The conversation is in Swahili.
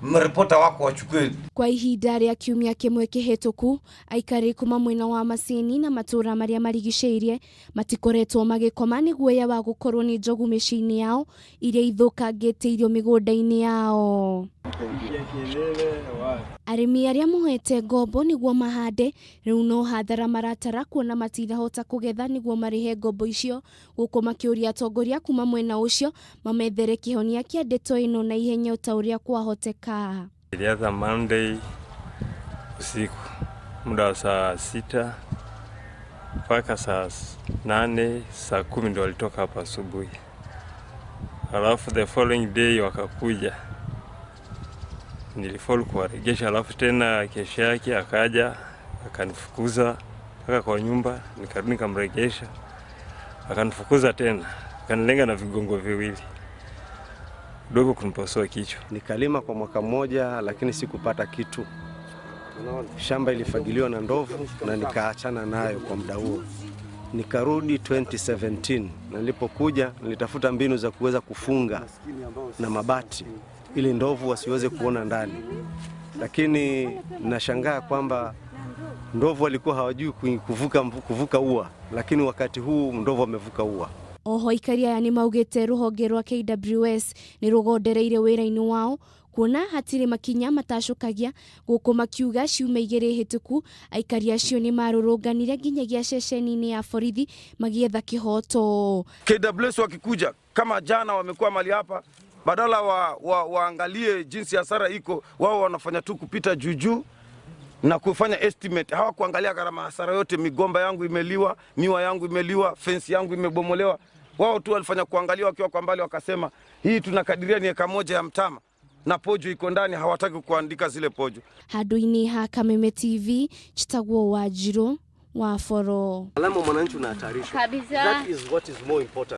mripota wako wachukue. Kwa ihinda rĩa kiumia kĩmwe kĩhĩtũku, aikari kuma mwena wa Maseni na matũra marĩa marigicĩirie matikoretwo magĩkoma nĩ guoya wa gũkorwo nĩ njogu mĩciĩ-inĩ yao iria ithũkangĩte irio mĩgũnda-inĩ yao. Arĩmi arĩa mohete ngombo nĩguo mahande rĩu no hathara maratara kuona matirahota kũgetha nĩguo marihe ngombo icio, gũkũ makĩũria atongoria kuma mwena ũcio mamethere kĩhonia kĩa ndeto ĩno na ihenya ta ũrĩa kwahoteka. Ilianza Monday usiku muda wa saa 6 mpaka saa 8, saa 10 ndio walitoka hapa asubuhi. Alafu the following day wakakuja, nilifollow kuwaregesha. Alafu tena kesho yake akaja akanifukuza mpaka kwa nyumba, nikarudi nikamregesha, akanifukuza tena, akanilenga na vigongo viwili dogo kunipasua kichwa. Nikalima kwa mwaka mmoja lakini sikupata kitu. Shamba ilifagiliwa na ndovu na nikaachana nayo kwa muda huo. Nikarudi 2017 na nilipokuja nilitafuta mbinu za kuweza kufunga na mabati ili ndovu wasiweze kuona ndani. Lakini nashangaa kwamba ndovu walikuwa hawajui kuvuka ua, lakini wakati huu ndovu wamevuka ua. Oho aikari aya nĩ maugĩte rũhonge rwa KWS nĩ rũgondereire wĩra-inĩ wao kuona hatirĩ makinya matacokagia, gũkũ makiuga ciumia 2 hĩtũku aikari acio nĩ marũrũnganire nginyagia ceceni-inĩ ya borithi magĩetha kĩhoto. KWS wakikuja kama jana wamekuwa mali hapa, badala waangalie jinsi hasara iko, wao wanafanya tu kupita juju na kufanya estimate. Hawakuangalia gharama hasara yote. Migomba yangu imeliwa, miwa yangu imeliwa, fence yangu imebomolewa. Wao tu walifanya kuangalia wakiwa kwa mbali, wakasema hii tunakadiria ni eka moja ya mtama na pojo iko ndani, hawataki kuandika zile pojo. Handũ-inĩ ha Kameme TV, Chitagwo Wanjiru wa Foro. Alama mwananchi unahatarisha. Kabisa. That is what is more important.